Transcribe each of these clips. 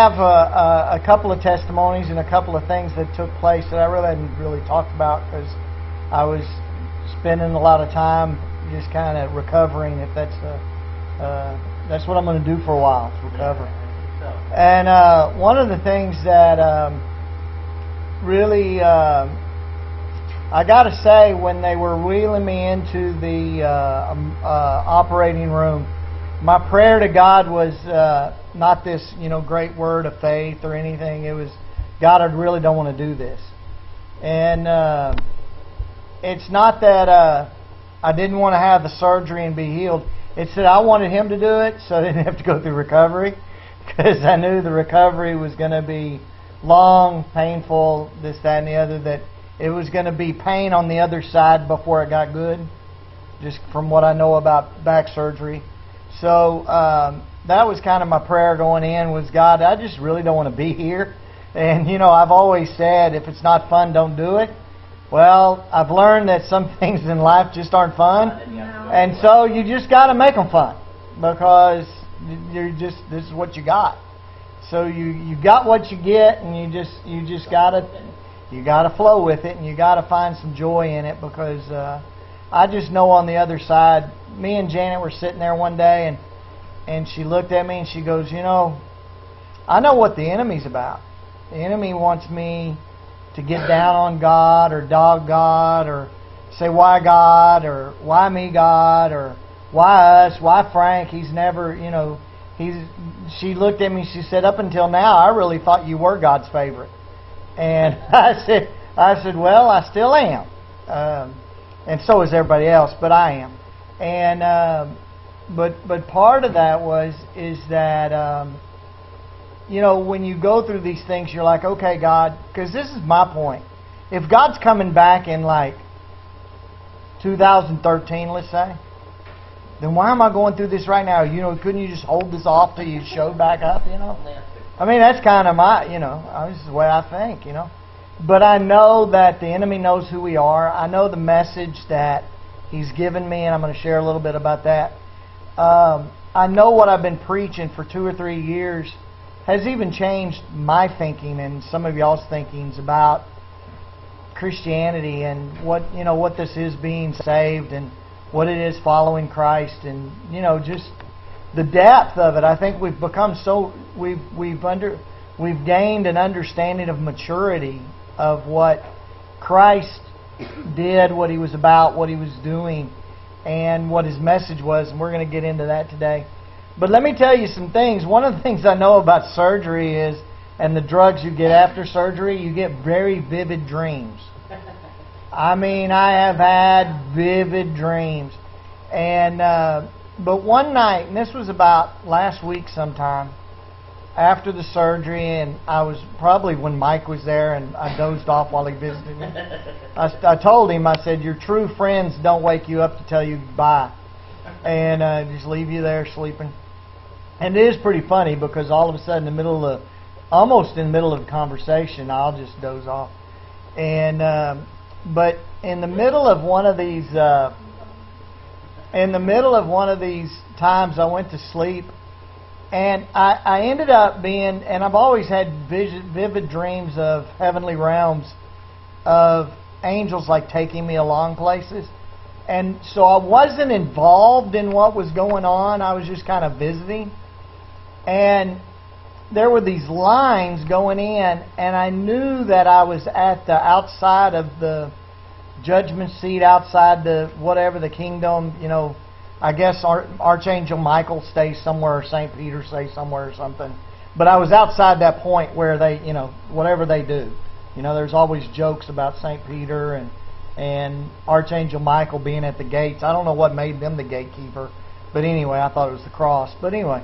have a couple of testimonies and a couple of things that took place that I really hadn't really talked about because I was spending a lot of time just kind of recovering. If that's what I'm going to do for a while, is recover. And one of the things that really, I got to say, when they were wheeling me into the operating room, my prayer to God was not this, great word of faith or anything. It was, God, I really don't want to do this. And it's not that I didn't want to have the surgery and be healed. It's that I wanted Him to do it so I didn't have to go through recovery, because I knew the recovery was going to be long, painful, this, that, and the other, that it was going to be pain on the other side before it got good, just from what I know about back surgery. So that was kind of my prayer going in, was, God, I just really don't want to be here. And, I've always said, if it's not fun, don't do it. Well, I've learned that some things in life just aren't fun. And so you just got to make them fun, because this is what you got. So you got what you get, and you just got to flow with it, and you got to find some joy in it, because I just know on the other side, me and Janet were sitting there one day, and she looked at me and she goes, I know what the enemy's about. The enemy wants me to get down on God, or dog God, or say, why God, or why me, God, or why us, why Frank. He's never, she looked at me, she said, up until now, I really thought you were God's favorite. And I said, well, I still am. And so is everybody else, but I am. And but part of that is that when you go through these things, you're like, okay, God, because this is my point. If God's coming back in like 2013, let's say, then why am I going through this right now? Couldn't you just hold this off till you showed back up? I mean, that's kind of my, this is the way I think, But I know that the enemy knows who we are. I know the message that he's given me, and I'm going to share a little bit about that. I know what I've been preaching for 2 or 3 years has even changed my thinking and some of y'all's thinkings about Christianity and what this is, being saved, and what it is following Christ, and just the depth of it. I think we've become we've gained an understanding of maturity of what Christ did, what He was about, what He was doing, and what His message was, and we're going to get into that today. But let me tell you some things. One of the things I know about surgery is, and the drugs you get after surgery, you get very vivid dreams. I mean, I have had vivid dreams. And but one night, and this was about last week sometime, after the surgery, and I was probably when Mike was there, and I dozed off while he visited me. I told him, I said, your true friends don't wake you up to tell you goodbye, and just leave you there sleeping. And it is pretty funny, because all of a sudden, almost in the middle of the conversation, I'll just doze off. And but in the middle of one of these times, I went to sleep. And I ended up being, and I've always had vivid dreams of heavenly realms, of angels like taking me along places. And so I wasn't involved in what was going on. I was just kind of visiting. And there were these lines going in, and I knew that I was at the outside of the judgment seat, outside the whatever, the kingdom, I guess Archangel Michael stays somewhere, or St. Peter stays somewhere or something. But I was outside that point where they, whatever they do. There's always jokes about St. Peter and Archangel Michael being at the gates. I don't know what made them the gatekeeper. But anyway, I thought it was the cross. But anyway.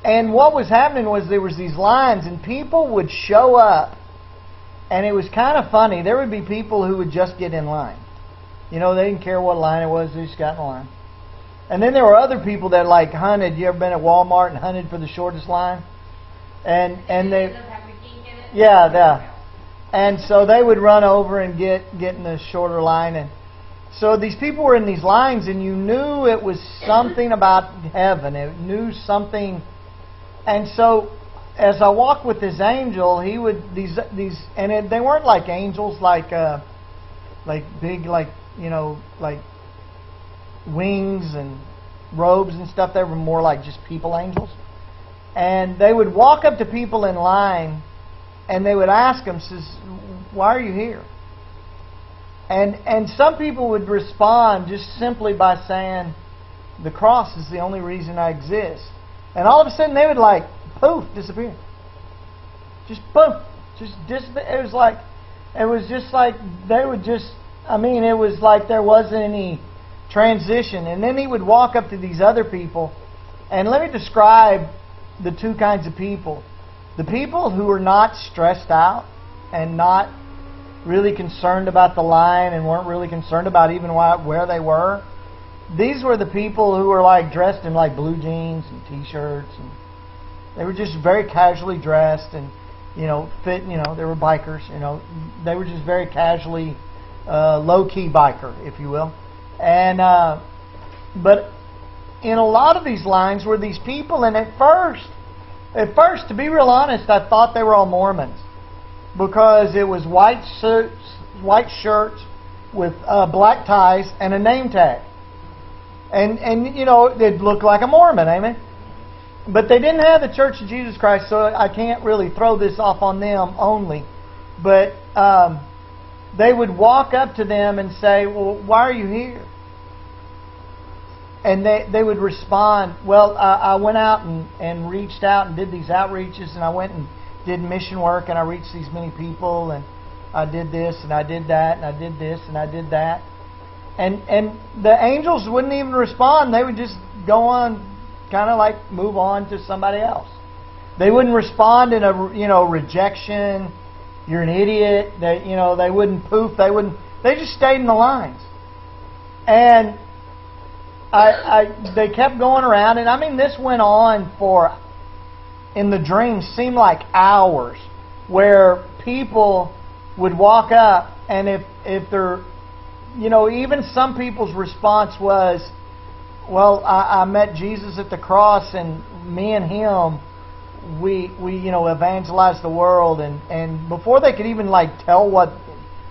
And what was happening was there was these lines, and people would show up. And it was kind of funny. There would be people who would just get in line. They didn't care what line it was, they just got in line. And then there were other people that hunted. You ever been at Walmart and hunted for the shortest line? And they, yeah. And so they would run over and get in the shorter line. And so these people were in these lines, and you knew it was something about heaven. It knew something And so, as I walked with this angel, he would they weren't like angels, like big, like wings and robes and stuff. They were more like just people angels. And they would walk up to people in line, and they would ask them, says, "Why are you here?" And some people would respond just simply by saying, "The cross is the only reason I exist." And all of a sudden they would like, poof, disappear. Just poof, just disappear. It was just like they would just, it was like there wasn't any transition. And then he would walk up to these other people. And let me describe the two kinds of people. The people who were not stressed out and not really concerned about the line and weren't really concerned about even where they were. These were the people who were like dressed in like blue jeans and t-shirts, and they were just very casually dressed and fit. They were bikers. They were just very casually low-key biker, if you will. And but in a lot of these lines were these people, and at first, to be real honest, I thought they were all Mormons because it was white suits, white shirts with black ties and a name tag. And they'd look like a Mormon, amen? But they didn't have the Church of Jesus Christ, so I can't really throw this off on them only. But they would walk up to them and say, "Well, why are you here?" And they would respond, "Well, I went out and reached out and did these outreaches, and I went and did mission work, and I reached these many people, and I did this, and I did that, and I did this, and I did that." And the angels wouldn't even respond. They would just go on, kind of like move on to somebody else. They wouldn't respond in a rejection. "You're an idiot." They wouldn't poof. They just stayed in the lines. And they kept going around, and this went on for, in the dream, seemed like hours, where people would walk up, and if they're even some people's response was, "Well, I met Jesus at the cross, and me and him, we evangelized the world," and before they could even tell what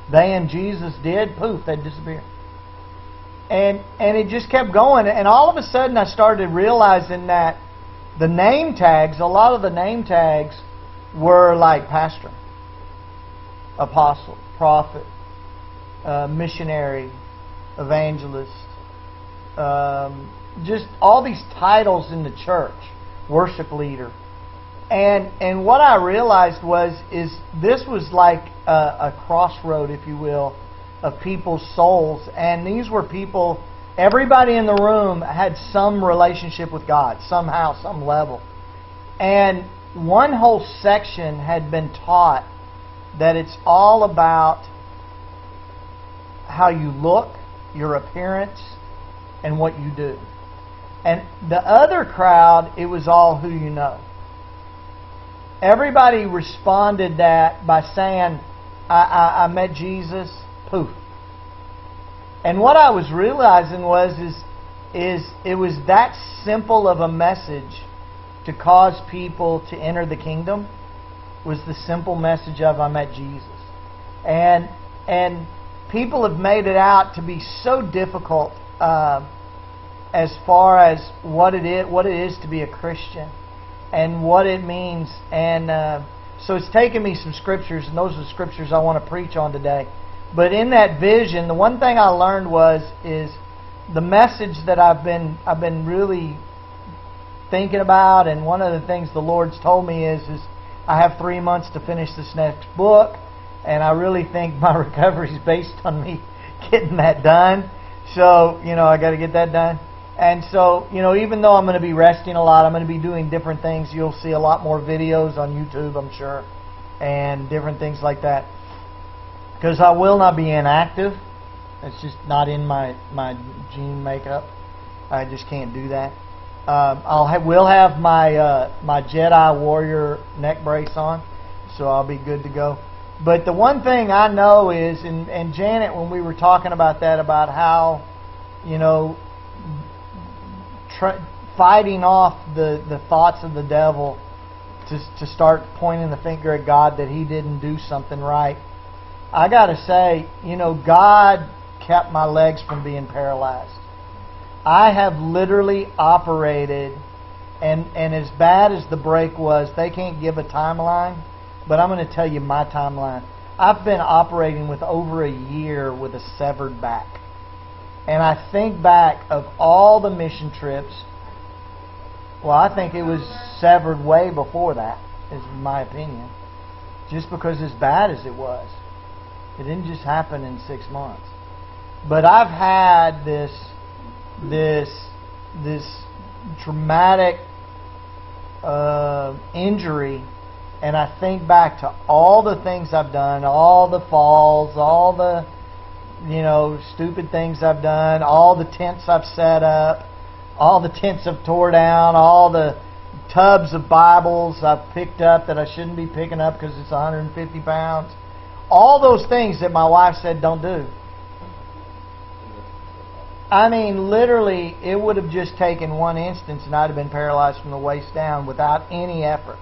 they and Jesus did, poof, they'd disappear. And it just kept going, and all of a sudden I started realizing that the name tags, a lot of the name tags were like pastor, apostle, prophet, missionary, evangelist, just all these titles in the church, worship leader. And what I realized is this was like a crossroad, if you will, of people's souls. And these were people, everybody in the room had some relationship with God, somehow, some level. And one whole section had been taught that it's all about how you look, your appearance, and what you do. And the other crowd, it was all who you know. Everybody responded that by saying, I met Jesus, poof. And what I was realizing is it was that simple of a message to cause people to enter the kingdom, was the simple message of I met Jesus. And people have made it out to be so difficult as far as what it is to be a Christian and what it means. And so it's taken me some scriptures, and those are the scriptures I want to preach on today. But in that vision, the one thing I learned is the message that I've been really thinking about, and one of the things the Lord's told me is I have 3 months to finish this next book, and I really think my recovery is based on me getting that done. So, I got to get that done. And so, even though I'm going to be resting a lot, I'm going to be doing different things. You'll see a lot more videos on YouTube, I'm sure, and different things like that. Because I will not be inactive. It's just not in my gene makeup. I just can't do that. We'll have my Jedi Warrior neck brace on, so I'll be good to go. But the one thing I know is, and Janet, when we were talking about that, about how, fighting off the thoughts of the devil to start pointing the finger at God that He didn't do something right. I got to say, God kept my legs from being paralyzed. I have literally operated, and as bad as the break was, they can't give a timeline, but I'm going to tell you my timeline. I've been operating with over a year with a severed back. And I think back of all the mission trips, well, I think it was severed way before that, is my opinion. Just because as bad as it was. It didn't just happen in 6 months. But I've had this traumatic injury, and I think back to all the things I've done, all the falls, all the stupid things I've done, all the tents I've set up, all the tents I've tore down, all the tubs of Bibles I've picked up that I shouldn't be picking up because it's 150 pounds. All those things that my wife said don't do. I mean, literally, it would have just taken one instance and I'd have been paralyzed from the waist down without any effort.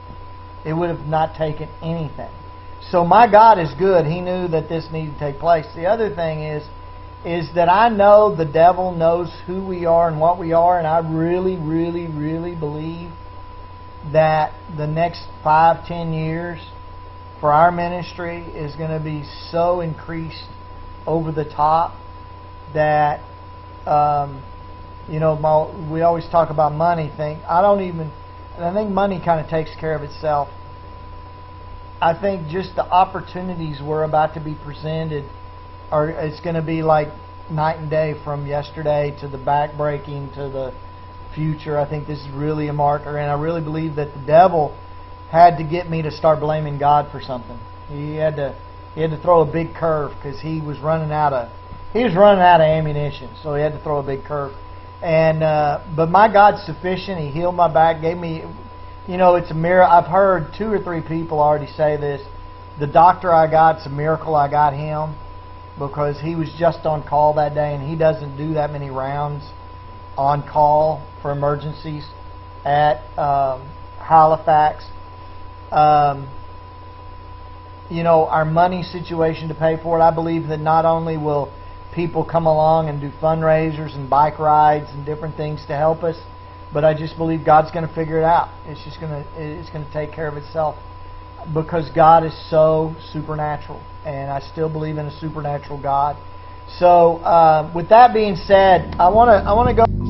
It would have not taken anything. So my God is good. He knew that this needed to take place. The other thing is that I know the devil knows who we are and what we are, and I really, really, really believe that the next 5-10 years for our ministry is going to be so increased over the top that we always talk about money. I think money kind of takes care of itself. I think just the opportunities we're about to be presented it's going to be like night and day from yesterday to the back-breaking to the future. I think this is really a marker, and I really believe that the devil had to get me to start blaming God for something. He had to throw a big curve because he was running out of ammunition, so he had to throw a big curve. And but my God's sufficient. He healed my back, gave me, it's a miracle. I've heard 2 or 3 people already say this. The doctor I got, it's a miracle I got him, because he was just on call that day, and he doesn't do that many rounds on call for emergencies at Halifax. Our money situation to pay for it, I believe that not only will people come along and do fundraisers and bike rides and different things to help us, but I just believe God's going to figure it out. It's going to take care of itself, because God is so supernatural, and I still believe in a supernatural God. So, with that being said, I want to go.